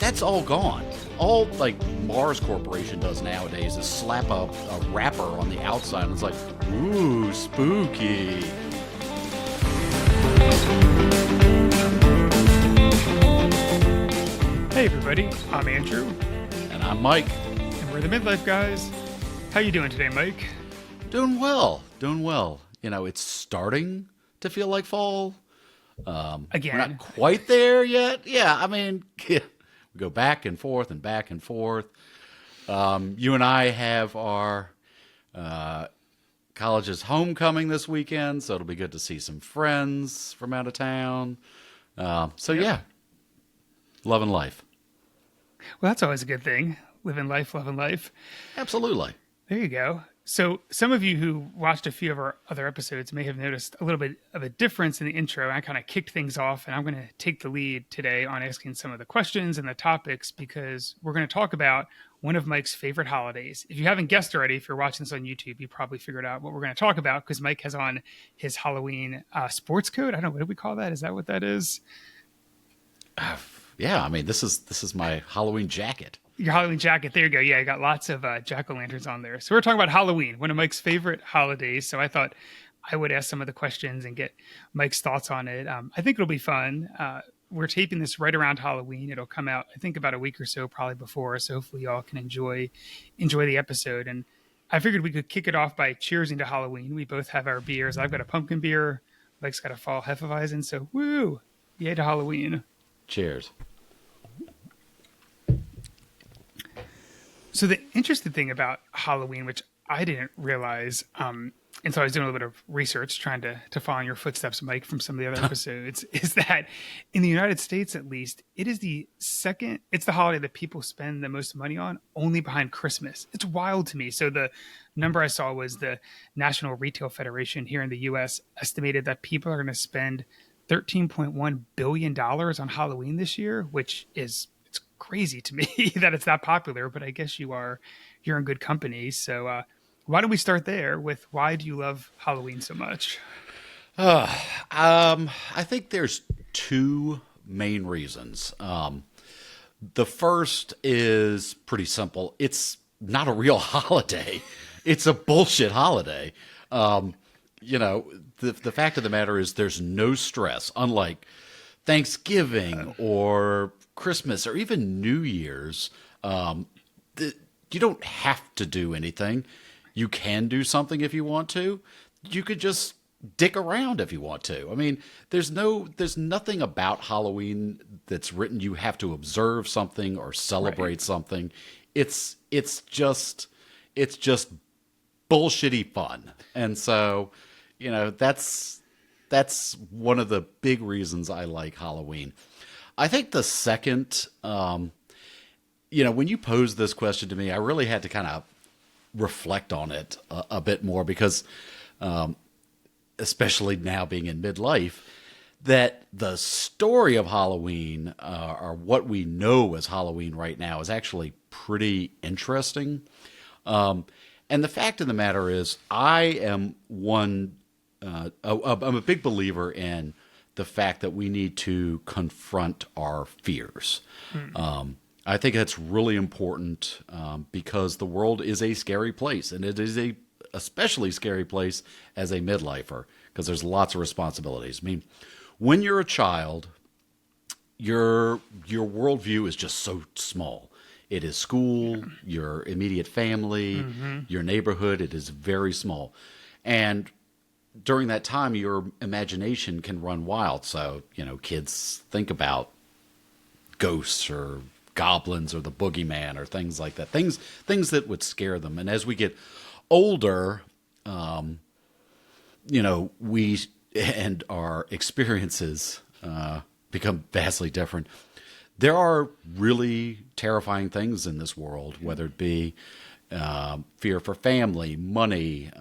that's all gone. All like Mars Corporation does nowadays is slap a wrapper on the outside and it's like, ooh, spooky. Hey everybody, I'm Andrew, And I'm Mike. and we're the Midlife Guys. How you doing today, Mike? Doing well, doing well. You know, it's starting to feel like fall. Again. We're not quite there yet. Yeah, I mean, we go back and forth and back and forth. You and I have our college's homecoming this weekend, so it'll be good to see some friends from out of town. Yeah, loving life. Well, that's always a good thing. Living life, loving life. Absolutely. There you go. So some of you who watched a few of our other episodes may have noticed a little bit of a difference in the intro. I kind of kicked things off, and I'm going to take the lead today on asking some of the questions and the topics because we're going to talk about one of Mike's favorite holidays. If you haven't guessed already, if you're watching this on YouTube, you probably figured out what we're going to talk about because Mike has on his Halloween sports coat. I don't know, what do we call that? Is that what that is? Yeah, I mean, this is my Halloween jacket. Your Halloween jacket. There you go. Yeah, I got lots of jack-o'-lanterns on there. So we're talking about Halloween, one of Mike's favorite holidays. So I thought I would ask some of the questions and get Mike's thoughts on it. I think it'll be fun. We're taping this right around Halloween. It'll come out, I think, about a week or so, probably before. So hopefully y'all can enjoy the episode. And I figured we could kick it off by cheersing to Halloween. We both have our beers. I've got a pumpkin beer. Mike's got a fall Hefeweizen. So woo! Yay to Halloween. Cheers. So the interesting thing about Halloween, which I didn't realize, and so I was doing a little bit of research trying to follow in your footsteps, Mike, from some of the other episodes, is that in the United States, at least, it's the holiday that people spend the most money on, only behind Christmas. It's wild to me. So the number I saw was the National Retail Federation here in the U.S. estimated that people are going to spend $13.1 billion on Halloween this year, which is crazy to me that it's that popular, but I guess you're in good company. So why don't we start there with why do you love Halloween so much? I think there's two main reasons. The first is pretty simple. It's not a real holiday. It's a bullshit holiday. The fact of the matter is there's no stress, unlike Thanksgiving or Christmas or even New Year's. You don't have to do anything. You can do something if you want to. You could just dick around if you want to. I mean, there's nothing about Halloween that's written you have to observe something or celebrate something. It's just bullshitty fun. And so, that's one of the big reasons I like Halloween. I think the second, when you posed this question to me, I really had to kind of reflect on it a bit more because, especially now being in midlife, that the story of Halloween, or what we know as Halloween right now, is actually pretty interesting. And the fact of the matter is, I'm a big believer in the fact that we need to confront our fears. I think that's really important because the world is a scary place, and it is a especially scary place as a midlifer because there's lots of responsibilities. I mean, when you're a child, your worldview is just so small. It is school, your immediate family, your neighborhood. It is very small, and during that time, your imagination can run wild. So, kids think about ghosts or goblins or the boogeyman or things like that. Things that would scare them. And as we get older, we and our experiences become vastly different. There are really terrifying things in this world, whether it be fear for family, money,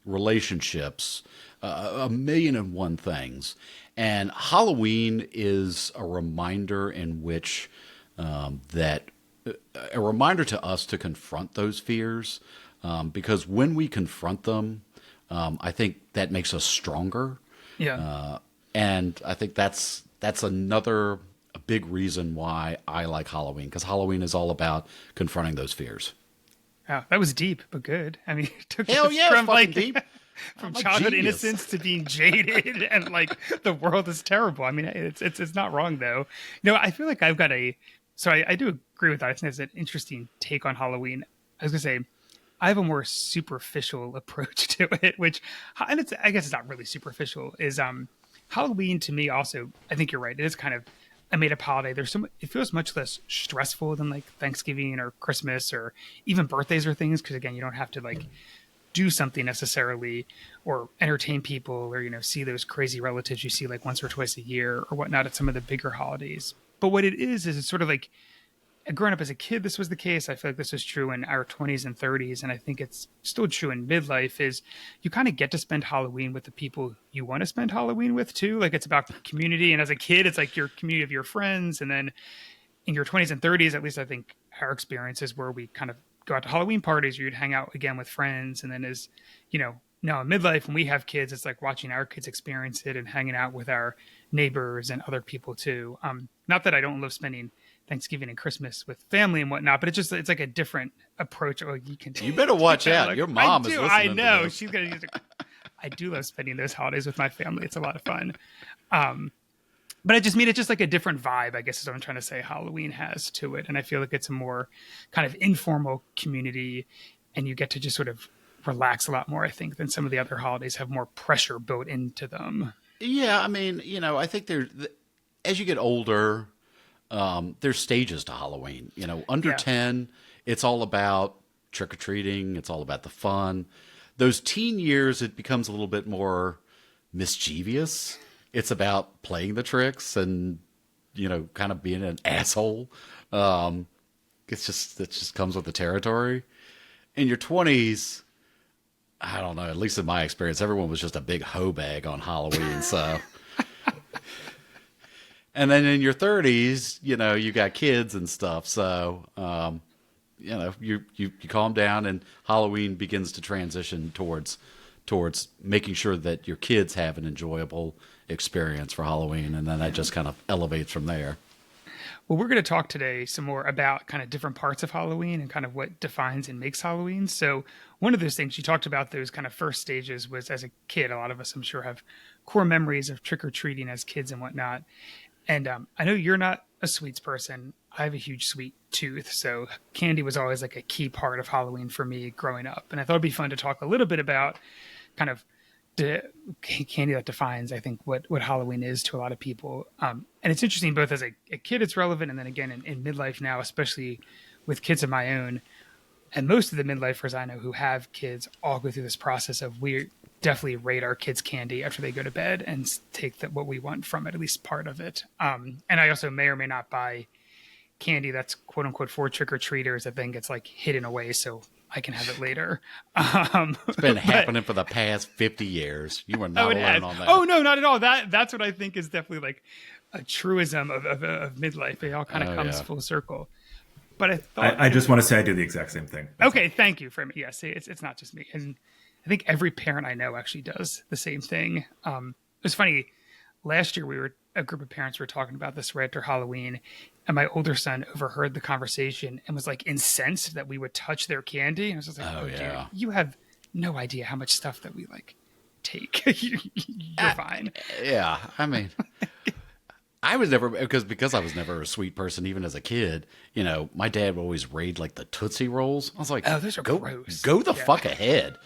relationships, a million and one things. And Halloween is a reminder in which a reminder to us to confront those fears, because when we confront them, I think that makes us stronger. Yeah. And I think that's another a big reason why I like Halloween, because Halloween is all about confronting those fears. Oh, that was deep, but good. I mean, it took Hell us yeah, from it's fucking deep. from I'm a childhood genius. innocence to being jaded and like the world is terrible. I mean, it's not wrong though. No, I feel like I've got I do agree with that. I think it's an interesting take on Halloween. I was gonna say I have a more superficial approach to it, which, and I guess it's not really superficial. Is Halloween to me also? I think you're right. It is kind of a made up holiday. It feels much less stressful than like Thanksgiving or Christmas or even birthdays or things. Because again, you don't have to like do something necessarily or entertain people or see those crazy relatives you see like once or twice a year or whatnot at some of the bigger holidays. But what it is it's sort of like growing up as a kid, this was the case. I feel like this was true in our 20s and 30s, and I think it's still true in midlife. Is you kind of get to spend Halloween with the people you want to spend Halloween with too. Like it's about community, and as a kid, it's like your community of your friends, and then in your 20s and 30s, at least I think our experiences where we kind of go out to Halloween parties, or you'd hang out again with friends, and then as now in midlife when we have kids, it's like watching our kids experience it and hanging out with our neighbors and other people too. Not that I don't love spending Thanksgiving and Christmas with family and whatnot, but it's like a different approach. Oh, You better watch out. Like, Your mom is listening. I know to this. she's gonna. I do love spending those holidays with my family. It's a lot of fun. But I just mean it's just like a different vibe, I guess is what I'm trying to say. Halloween has to it, and I feel like it's a more kind of informal community, and you get to just sort of relax a lot more. I think than some of the other holidays have more pressure built into them. Yeah, I mean, I think as you get older, there's stages to Halloween. Under Yeah. 10, it's all about trick or treating. It's all about the fun. Those teen years, it becomes a little bit more mischievous. It's about playing the tricks and, kind of being an asshole. It just comes with the territory. In your 20s, I don't know, at least in my experience, everyone was just a big hoe bag on Halloween. So, and then in your 30s, you got kids and stuff. So, you calm down, and Halloween begins to transition towards making sure that your kids have an enjoyable experience for Halloween, and then that just kind of elevates from there. Well, we're going to talk today some more about kind of different parts of Halloween and kind of what defines and makes Halloween. So one of those things you talked about, those kind of first stages, was as a kid. A lot of us, I'm sure, have core memories of trick-or-treating as kids and whatnot. And I know you're not a sweets person. I have a huge sweet tooth, so candy was always like a key part of Halloween for me growing up. And I thought it'd be fun to talk a little bit about kind of candy that defines, I think, what Halloween is to a lot of people. And it's interesting both as a kid, it's relevant, and then again in midlife now, especially with kids of my own. And most of the midlifers I know who have kids all go through this process of we definitely rate our kids' candy after they go to bed and take what we want from it, at least part of it. And I also may or may not buy candy that's quote unquote for trick-or-treaters that then gets like hidden away so I can have it later. It's been happening for the past 50 years. You are not alone on that. Oh, no, not at all. That's what I think is definitely like a truism of midlife. It all kind of comes full circle. But I thought... I just want to say I do the exact same thing. Okay, thank you for me. Yes, it's not just me. And I think every parent I know actually does the same thing. It was funny. Last year, a group of parents were talking about this right after Halloween, and my older son overheard the conversation and was like incensed that we would touch their candy. And I was just like, dude, you have no idea how much stuff that we like take. You're fine. Yeah, I mean, I was never because I was never a sweet person, even as a kid. My dad would always raid like the Tootsie Rolls. I was like, oh, those are gross. Go the fuck ahead.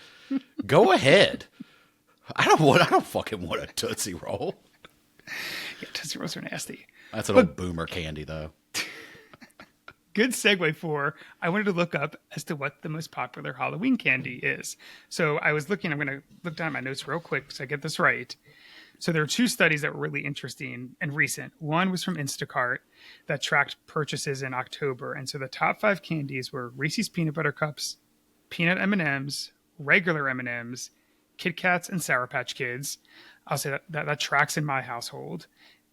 Go ahead. I don't fucking want a Tootsie Roll. Yeah, Tootsie Rolls are nasty. That's an old boomer candy, though. Good segue for, I wanted to look up as to what the most popular Halloween candy is. So I was looking, I'm going to look down my notes real quick so I get this right. So there are two studies that were really interesting and recent. One was from Instacart that tracked purchases in October. And so the top 5 candies were Reese's Peanut Butter Cups, peanut M&Ms, regular M&Ms, Kit Kats, and Sour Patch Kids. I'll say that tracks in my household.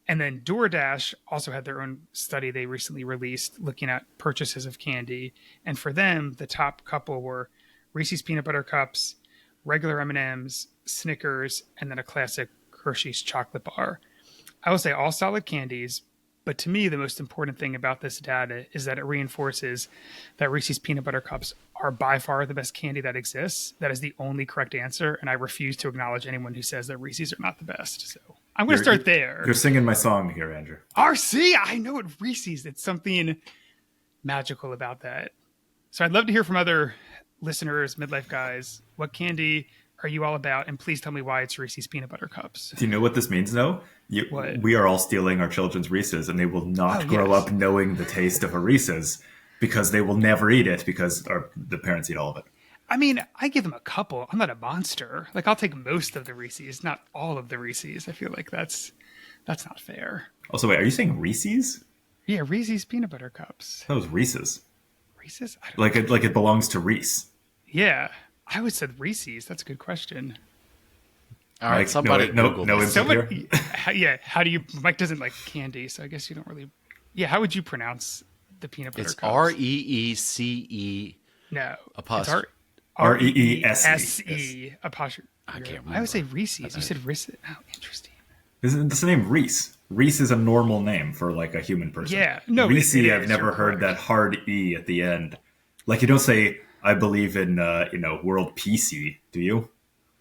And then DoorDash also had their own study they recently released looking at purchases of candy. And for them, the top couple were Reese's Peanut Butter Cups, regular M&Ms, Snickers, and then a classic Hershey's chocolate bar. I will say all solid candies, But to me, the most important thing about this data is that it reinforces that Reese's peanut butter cups are by far the best candy that exists. That is the only correct answer, and I refuse to acknowledge anyone who says that Reese's are not the best. So I'm going to start there. You're singing my song here, Andrew. RC, I know it, Reese's. It's something magical about that. So I'd love to hear from other listeners, Midlife Guys. What candy are you all about? And please tell me why it's Reese's peanut butter cups. Do you know what this means, though? What? We are all stealing our children's Reese's, and they will not grow up knowing the taste of a Reese's because they will never eat it because the parents eat all of it. I mean, I give them a couple. I'm not a monster. Like, I'll take most of the Reese's, not all of the Reese's. I feel like that's not fair. Also, wait, are you saying Reese's? Yeah, Reese's peanut butter cups. That was Reese's. Reese's? I don't Like it belongs to Reese. Yeah, I would said Reese's. That's a good question. All right, somebody Google no this. input here? Yeah, how do you... Mike doesn't like candy, so I guess you don't really... Yeah, how would you pronounce the peanut butter It's cups? Reece. No. Apostrophe. Reese. Apostrophe. I can't remember. I would say Reese's. You said Reese. Oh, interesting. Isn't the name Reese? Reese is a normal name for like a human person. Yeah, no, Reese, it I've is. never You're heard correct. that hard E at the end. Like you don't say, I believe in, world PC, do you?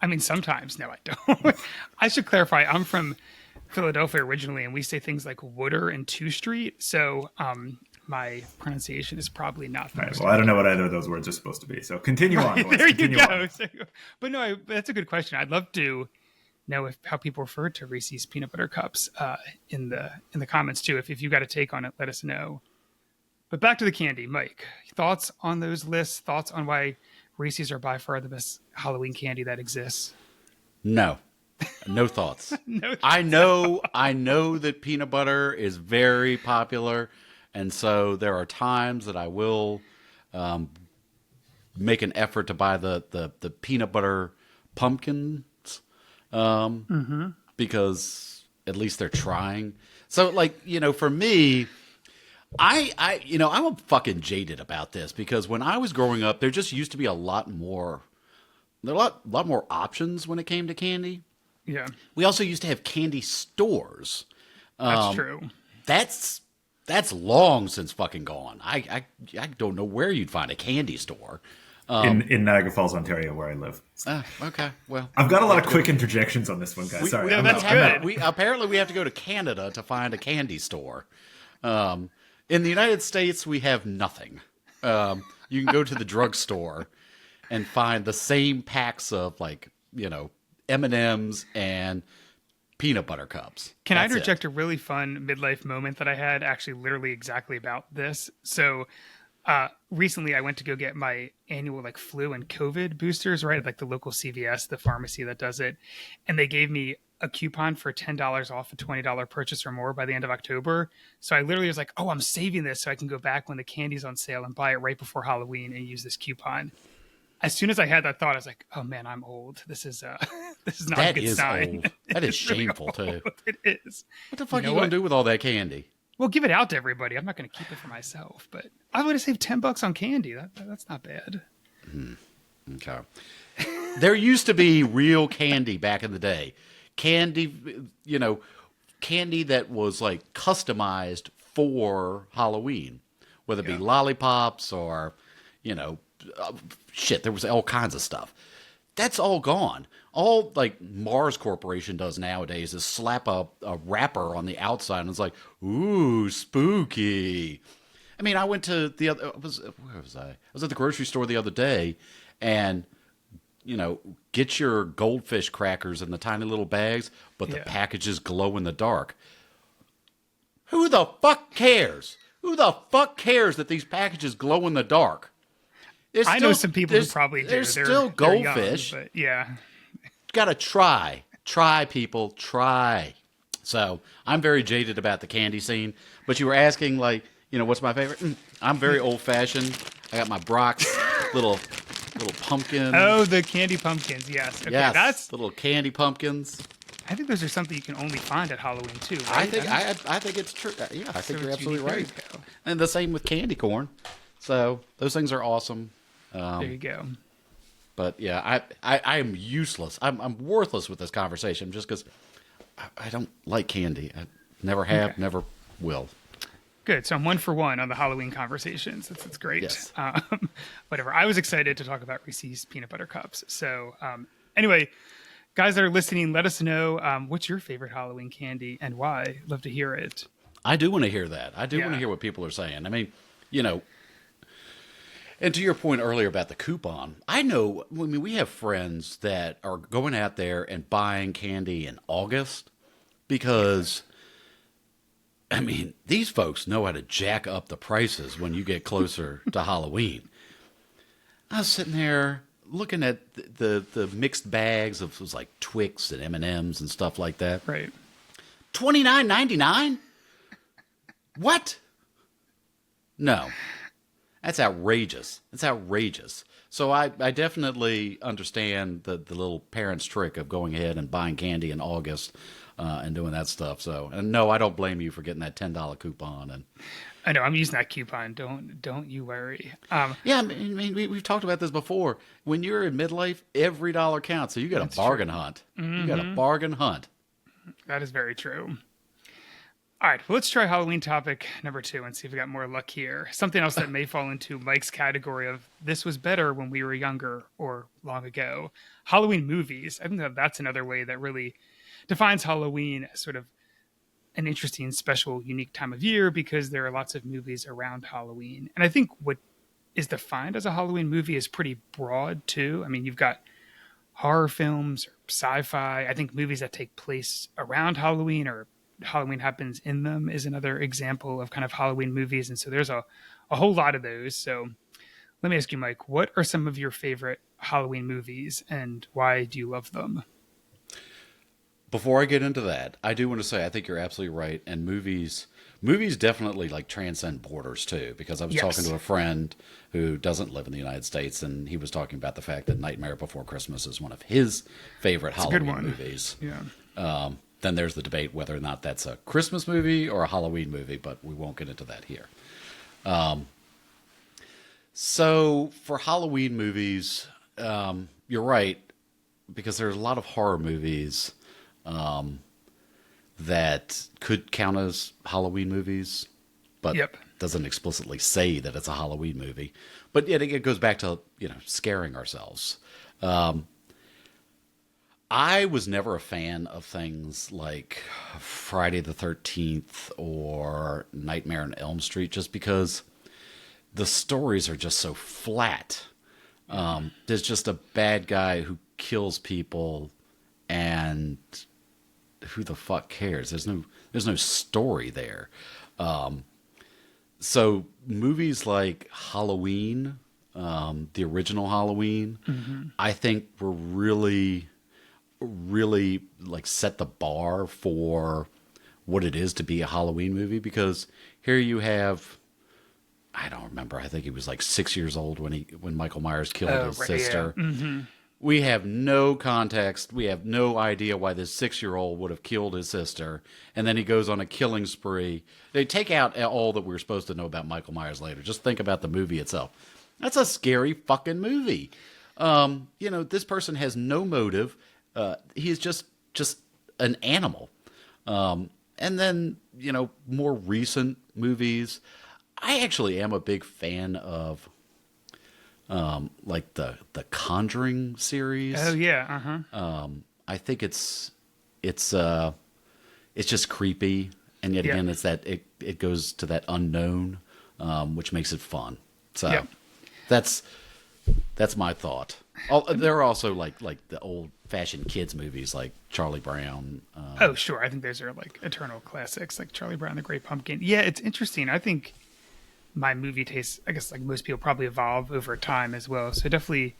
I mean, sometimes. No, I don't. I should clarify. I'm from Philadelphia originally, and we say things like Wooder and 2 Street. So my pronunciation is probably not the most. Well, I don't know what either of those words are supposed to be. So continue on. Let's There you continue go. on. But no, that's a good question. I'd love to know how people refer to Reese's peanut butter cups in the comments too. If you got a take on it, let us know. But back to the candy, Mike. Thoughts on those lists? Thoughts on why Reese's are by far the best Halloween candy that exists? No thoughts. No. I know that peanut butter is very popular, and so there are times that I will make an effort to buy the peanut butter pumpkins because at least they're trying. So, like, for me, I'm fucking jaded about this because when I was growing up, there just used to be a lot more options when it came to candy. Yeah, We also used to have candy stores. that's true. That's long since fucking gone. I don't know where you'd find a candy store. In Niagara Falls, Ontario, where I live. Okay, well, I've got a lot of quick interjections on this one, guys. Sorry. no, I'm that's out. good. Apparently we have to go to Canada to find a candy store. In the United States, we have nothing. You can go to the drugstore and find the same packs of M&Ms and peanut butter cups. Can I That's it. interject a really fun midlife moment that I had actually literally exactly about this? So recently I went to go get my annual flu and COVID boosters, right? At the local CVS, the pharmacy that does it. And they gave me a coupon for $10 off a $20 purchase or more by the end of October. So I literally was like, oh, I'm saving this so I can go back when the candy's on sale and buy it right before Halloween and use this coupon. As soon as I had that thought, I was like, "Oh man, I'm old. This is not a good sign." Old. That is shameful too. It is. What the fuck You are know you gonna what? do with all that candy? Well, give it out to everybody. I'm not going to keep it for myself, but I would have saved $10 on candy. That's not bad. Okay. There used to be real candy back in the day. Candy, candy that was customized for Halloween, whether it be lollipops or, shit, there was all kinds of stuff. That's all gone. All Mars Corporation does nowadays is slap a wrapper on the outside and it's like, ooh, spooky. I mean, I went to where was I? I was at the grocery store the other day and, get your goldfish crackers in the tiny little bags, but the packages glow in the dark. Who the fuck cares? Who the fuck cares that these packages glow in the dark? I know some people who probably do. There's They're still young, goldfish. but yeah. Gotta try. Try, people. Try. So I'm very jaded about the candy scene. But you were asking, what's my favorite? I'm very old fashioned. I got my Brock's little pumpkin. Oh, the candy pumpkins. Yes. Okay, yes, that's. little candy pumpkins. I think those are something you can only find at Halloween too. Right? I think it's true. Yeah, I think So you're it's absolutely unique. There right. you go. And the same with candy corn. So those things are awesome. There you go. But yeah, I am useless. I'm worthless with this conversation just because I don't like candy. I never have, never will. Good. So I'm 1 for 1 on the Halloween conversations. That's great. Yes. Whatever. I was excited to talk about Reese's peanut butter cups. So anyway, guys that are listening, let us know what's your favorite Halloween candy and why. Love to hear it. I do want to hear that. I do want Yeah. to hear what people are saying. I mean, you know, and to your point earlier about the coupon, we have friends that are going out there and buying candy in August because, I mean, these folks know how to jack up the prices when you get closer to Halloween. I was sitting there looking at the mixed bags of, it was like Twix and M&Ms and stuff like that. Right. $29.99? What? No. That's outrageous. That's outrageous. So I definitely understand the little parent's trick of going ahead and buying candy in August and doing that stuff. So, and no, I don't blame you for getting that $10 coupon. And I know I'm using that coupon. Don't you worry. yeah, I mean we've talked about this before. When you're in midlife, every dollar counts. So you got a bargain hunt. Mm-hmm. You got a bargain hunt. That is very true. All right, well, let's try Halloween topic number 2 and see if we got more luck here. Something else that may fall into Mike's category of this was better when we were younger or long ago. Halloween movies. I think that's another way that really defines Halloween as sort of an interesting, special, unique time of year because there are lots of movies around Halloween. And I think what is defined as a Halloween movie is pretty broad too. I mean, you've got horror films or sci-fi. I think movies that take place around Halloween or Halloween happens in them is another example of kind of Halloween movies. And so there's a whole lot of those. So let me ask you, Mike, what are some of your favorite Halloween movies and why do you love them? Before I get into that, I do want to say I think you're absolutely right. And movies definitely like transcend borders too, because I was talking to a friend who doesn't live in the United States, and he was talking about the fact that Nightmare Before Christmas is one of his favorite Halloween movies. Yeah. Then there's the debate whether or not that's a Christmas movie or a Halloween movie, but we won't get into that here. So for Halloween movies, you're right, because there's a lot of horror movies that could count as Halloween movies, but doesn't explicitly say that it's a Halloween movie. But yet it goes back to, scaring ourselves. I was never a fan of things like Friday the 13th or Nightmare on Elm Street just because the stories are just so flat. There's just a bad guy who kills people and who the fuck cares? There's no story there. So movies like Halloween, the original Halloween, I think were really like set the bar for what it is to be a Halloween movie, because here you have, I don't remember, I think he was like 6 years old when Michael Myers killed his sister. Yeah. Mm-hmm. We have no context. We have no idea why this 6-year-old would have killed his sister. And then he goes on a killing spree. They take out all that we're supposed to know about Michael Myers later. Just think about the movie itself. That's a scary fucking movie. This person has no motive. He is just an animal. And then, more recent movies. I actually am a big fan of like the Conjuring series. Oh yeah, I think it's just creepy, and yet again, it's that it goes to that unknown, which makes it fun. So that's my thought. There are also like the old fashioned kids movies like Charlie Brown. Oh sure, I think those are like eternal classics, like Charlie Brown, The Great Pumpkin. Yeah, it's interesting. I think my movie tastes, I guess like most people, probably evolve over time as well. So definitely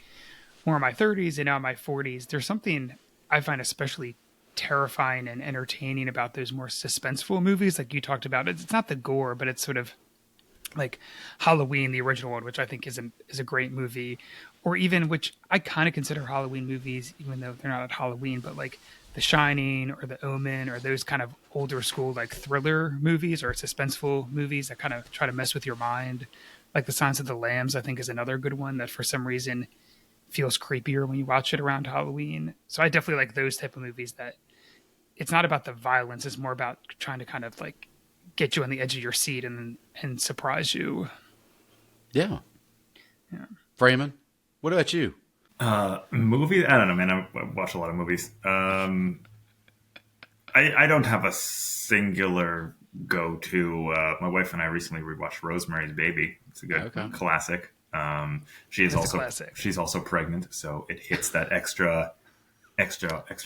more in my 30s and now in my 40s, there's something I find especially terrifying and entertaining about those more suspenseful movies like you talked about. It's not the gore, but it's sort of like Halloween, the original one, which I think is a great movie, or even, which I kind of consider Halloween movies, even though they're not at Halloween, but like The Shining or The Omen or those kind of older school like thriller movies or suspenseful movies that kind of try to mess with your mind. Like The Silence of the Lambs, I think, is another good one that for some reason feels creepier when you watch it around Halloween. So I definitely like those type of movies that it's not about the violence, it's more about trying to kind of like get you on the edge of your seat and surprise you. Yeah. Freeman, what about you? Movies? I don't know, man. I watch a lot of movies. I don't have a singular go-to. My wife and I recently rewatched Rosemary's Baby. It's a good classic. She's also pregnant, so it hits that extra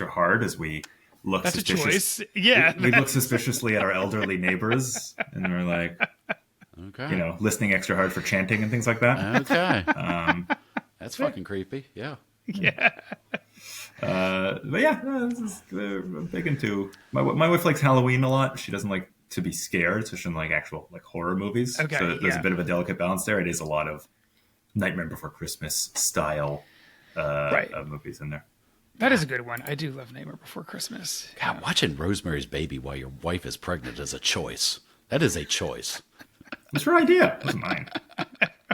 hard as we look That's suspicious. a choice. Yeah. We look suspiciously at our elderly neighbors, and we're like, listening extra hard for chanting and things like that. Okay. That's fucking creepy. Yeah. Yeah. But yeah, I'm big into. My wife likes Halloween a lot. She doesn't like to be scared, so she doesn't like actual like horror movies. Okay, So there's a bit of a delicate balance there. It is a lot of Nightmare Before Christmas style of movies in there. That is a good one. I do love Nightmare Before Christmas. God, watching Rosemary's Baby while your wife is pregnant is a choice. That is a choice. It's her idea. It wasn't mine.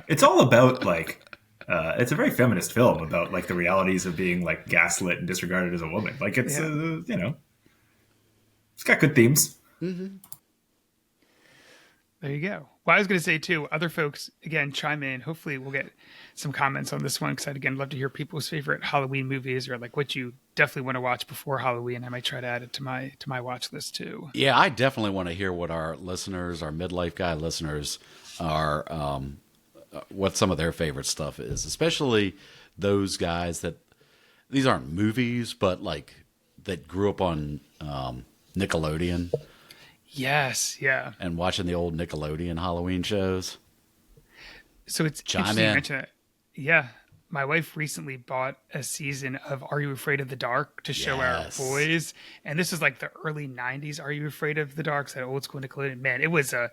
It's all about like. It's a very feminist film about like the realities of being like gaslit and disregarded as a woman. Like it's it's got good themes. Mm-hmm. There you go. Well, I was going to say too, other folks again chime in. Hopefully, we'll get some comments on this one because I'd again love to hear people's favorite Halloween movies or like what you definitely want to watch before Halloween. I might try to add it to my watch list too. Yeah, I definitely want to hear what our listeners, our Midlife Guy listeners, are. What some of their favorite stuff is, especially those guys that these aren't movies, but like that grew up on Nickelodeon. Yes, yeah. And watching the old Nickelodeon Halloween shows. So it's interesting you mention that. Yeah. My wife recently bought a season of Are You Afraid of the Dark to show our boys. And this is like the early 90s Are You Afraid of the Dark? So old school Nickelodeon. Man, it was a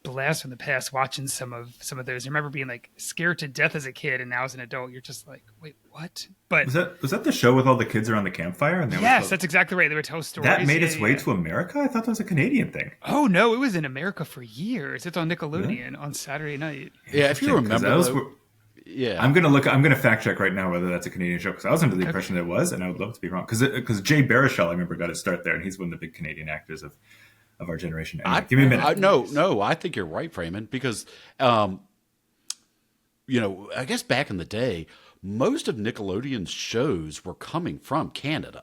blast from the past watching some of those. I remember being like scared to death as a kid, and now as an adult you're just like, wait, what? But was that the show with all the kids around the campfire? And that's exactly right. They would tell stories. That made its way to America? I thought that was a Canadian thing. Oh no, it was in America for years. It's on Nickelodeon on Saturday night. Yeah, if you remember I'm gonna fact check right now whether that's a Canadian show because I was under the impression that it was, and I would love to be wrong because Jay Baruchel I remember got his start there, and he's one of the big Canadian actors of our generation. Anyway, give me a minute. No, I think you're right, Freeman, because, I guess back in the day, most of Nickelodeon's shows were coming from Canada.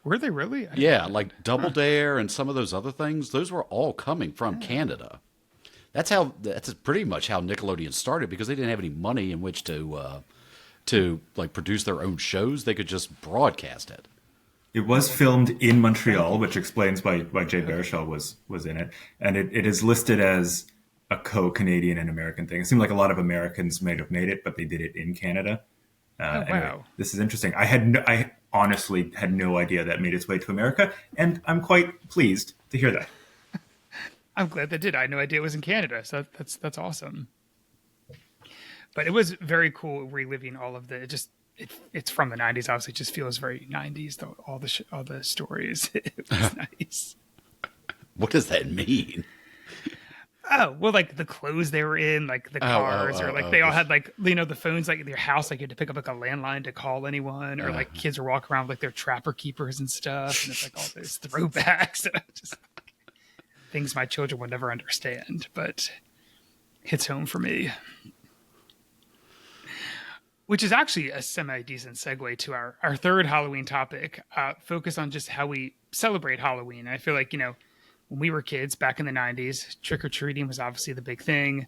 Were they really? Yeah, like Double Dare and some of those other things, those were all coming from Canada. That's pretty much how Nickelodeon started because they didn't have any money in which to like produce their own shows. They could just broadcast it. It was filmed in Montreal, which explains why Jay Baruchel was in it. And it is listed as a co-Canadian and American thing. It seemed like a lot of Americans might have made it, but they did it in Canada. Anyway, this is interesting. I honestly had no idea that made its way to America, and I'm quite pleased to hear that. I'm glad they did. I had no idea it was in Canada, so that's awesome. But it was very cool reliving all of the it's from the 90s. Obviously, it just feels very 90s. Though all the stories, it was nice. What does that mean? Oh well, like the clothes they were in, like the cars, or like they all had like the phones, like their house, like you had to pick up like a landline to call anyone, or like kids were walking around with like their trapper keepers and stuff, and it's like all those throwbacks, and just like, things my children would never understand, but hits home for me. Which is actually a semi-decent segue to our third Halloween topic, focus on just how we celebrate Halloween. I feel like, when we were kids back in the 90s, trick-or-treating was obviously the big thing.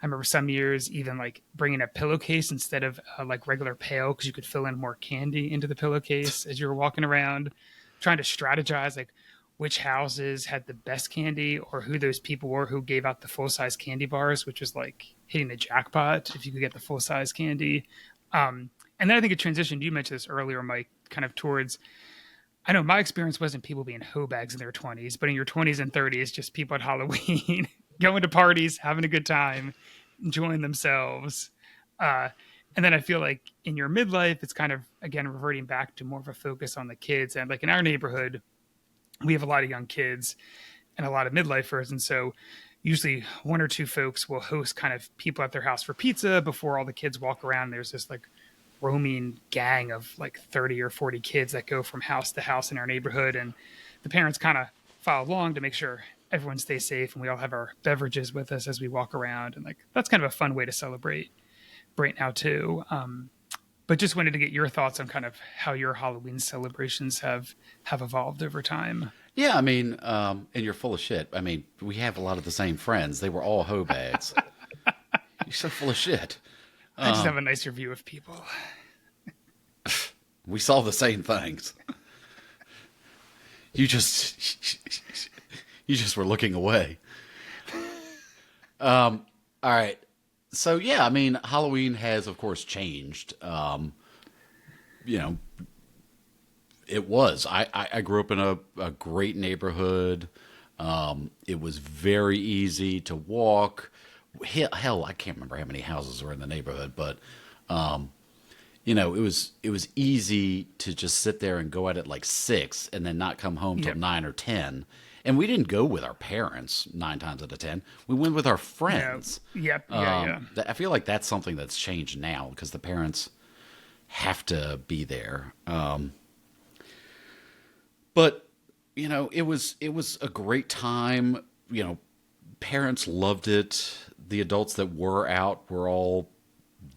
I remember some years even like bringing a pillowcase instead of like regular pail because you could fill in more candy into the pillowcase as you were walking around, trying to strategize like which houses had the best candy or who those people were who gave out the full-size candy bars, which was like hitting the jackpot if you could get the full-size candy. And then I think it transitioned, you mentioned this earlier, Mike, kind of towards, I know my experience wasn't people being hoe bags in their 20s, but in your 20s and 30s, just people at Halloween, going to parties, having a good time, enjoying themselves. And then I feel like in your midlife, it's kind of, again, reverting back to more of a focus on the kids. And like in our neighborhood, we have a lot of young kids and a lot of midlifers. And so usually one or two folks will host kind of people at their house for pizza before all the kids walk around. There's this like roaming gang of like 30 or 40 kids that go from house to house in our neighborhood. And the parents kind of follow along to make sure everyone stays safe and we all have our beverages with us as we walk around. And like, that's kind of a fun way to celebrate right now too. But just wanted to get your thoughts on kind of how your Halloween celebrations have evolved over time. Yeah, I mean, and you're full of shit. I mean, we have a lot of the same friends. They were all hoe bags. You're so full of shit. I just have a nicer view of people. We saw the same things. You just were looking away. All right. So yeah, I mean, Halloween has of course changed. You know, it was. I grew up in a great neighborhood. It was very easy to walk. Hell, I can't remember how many houses were in the neighborhood, but you know, it was easy to just sit there and go at it like 6 and then not come home till 9 or 10. And we didn't go with our parents 9 times out of 10. We went with our friends. Yep. I feel like that's something that's changed now because the parents have to be there. But you know, it was a great time. You know, parents loved it. The adults that were out were all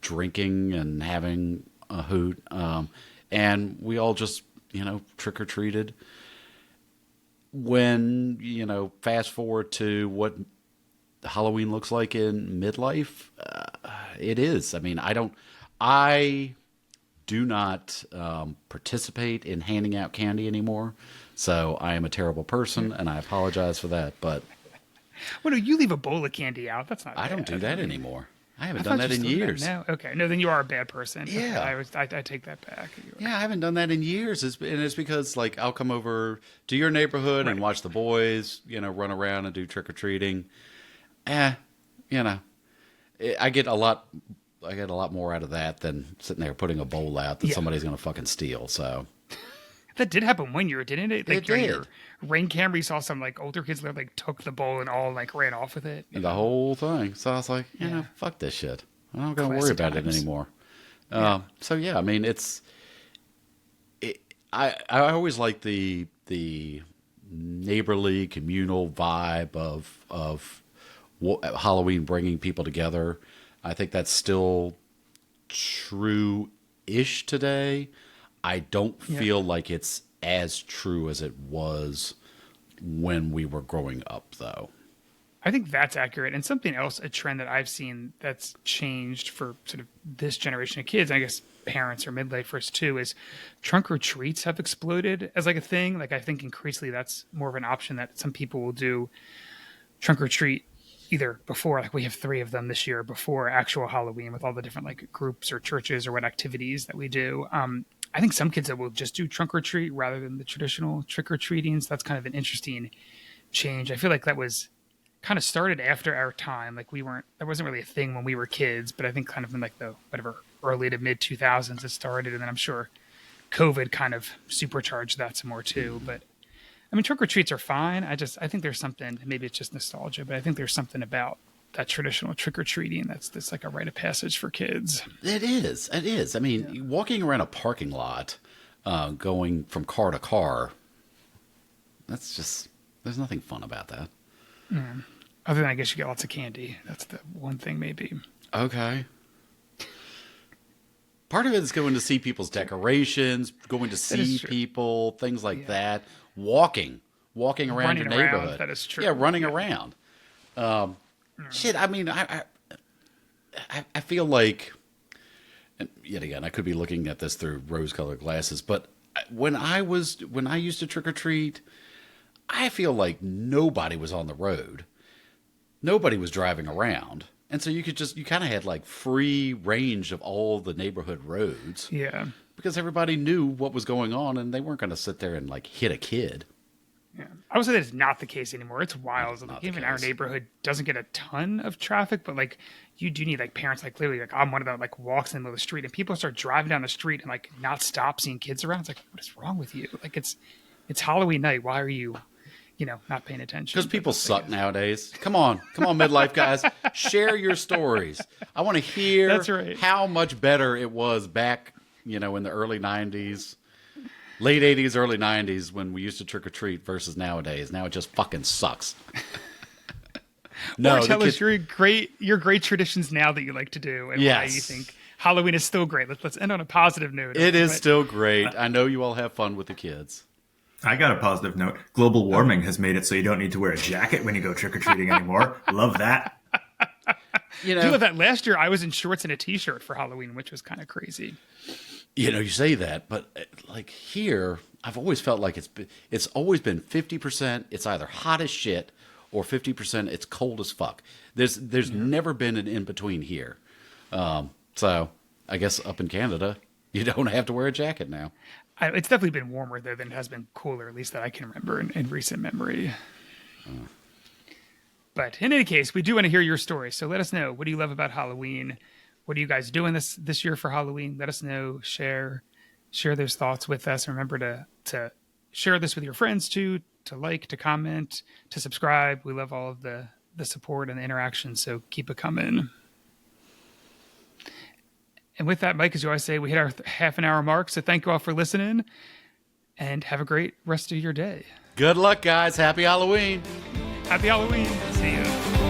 drinking and having a hoot. And we all just, you know, trick-or-treated. When, you know, fast forward to what Halloween looks like in midlife, it is. I mean, I do not participate in handing out candy anymore. So I am a terrible person, and I apologize for that. But well, no, you leave a bowl of candy out. That's not. I don't bad. do that anymore. I haven't I done thought that you in still did years. now. Okay, no, then you are a bad person. Yeah. Okay, I take that back. Yeah, I haven't done that in years. It's because like I'll come over to your neighborhood and watch the boys, you know, run around and do trick or treating. You know, I get a lot more out of that than sitting there putting a bowl out that somebody's going to fucking steal. So that did happen one year, didn't it? Like it during did. your rain camera, you saw some like older kids that like took the bowl and all like ran off with it. The whole thing. So I was like, you know, fuck this shit. I'm not going to worry about it anymore. So yeah, I mean, I always like the neighborly communal vibe of Halloween bringing people together. I think that's still true-ish today. I don't feel like it's as true as it was when we were growing up, though. I think that's accurate. And something else, a trend that I've seen that's changed for sort of this generation of kids, I guess parents or midlifers too, is trunk or treats have exploded as like a thing. Like I think increasingly that's more of an option that some people will do trunk or treat either before, like we have 3 of them this year, before actual Halloween with all the different like groups or churches or what activities that we do. I think some kids that will just do trunk or treat rather than the traditional trick or treating. So that's kind of an interesting change. I feel like that was kind of started after our time. Like that wasn't really a thing when we were kids, but I think kind of in like the whatever early to mid 2000s it started. And then I'm sure COVID kind of supercharged that some more too. But I mean, trick or treats are fine. I think there's something, maybe it's just nostalgia, but I think there's something about that traditional trick or treating that's like a rite of passage for kids. It is. It is. I mean, walking around a parking lot, going from car to car, there's nothing fun about that. Other than I guess you get lots of candy. That's the one thing maybe. Okay. Part of it is going to see people's decorations, going to see people, things like that. Walking around your neighborhood. That is true. Yeah, running around. Shit, I mean, I feel like, and yet again, I could be looking at this through rose-colored glasses, but when I used to trick or treat, I feel like nobody was on the road. Nobody was driving around. And so you kind of had like free range of all the neighborhood roads. Yeah. Because everybody knew what was going on and they weren't going to sit there and like hit a kid. Yeah. I would say that's not the case anymore. It's wild. Like, even our neighborhood doesn't get a ton of traffic, but like you do need like parents, like clearly like I'm one of them, like walks in the middle of the street and people start driving down the street and like not stop seeing kids around. It's like, what is wrong with you? Like it's Halloween night. Why are you not paying attention? Because people suck nowadays. Come on, midlife guys. Share your stories. I want to hear That's right. how much better it was back, in the early 90s. Late 80s, early 90s when we used to trick or treat versus nowadays. Now it just fucking sucks. No, tell us your great traditions now that you like to do and why you think Halloween is still great. Let's end on a positive note. It is still great. I know you all have fun with the kids. I got a positive note. Global warming has made it so you don't need to wear a jacket when you go trick-or-treating anymore. Love that. You know, I love that. Last year I was in shorts and a t-shirt for Halloween, which was kind of crazy. You know, you say that, but like here, I've always felt like it's always been 50%. It's either hot as shit or 50%. It's cold as fuck. There's never been an in between here. So I guess up in Canada, you don't have to wear a jacket now. It's definitely been warmer there than it has been cooler, at least that I can remember in recent memory. But in any case, we do want to hear your story. So let us know. What do you love about Halloween? What are you guys doing this year for Halloween? Let us know. Share those thoughts with us. Remember to share this with your friends too, to like, to comment, to subscribe. We love all of the support and the interaction. So keep it coming. And with that, Mike, as you always say, we hit our half an hour mark. So thank you all for listening and have a great rest of your day. Good luck, guys. Happy Halloween. Happy Halloween. See you.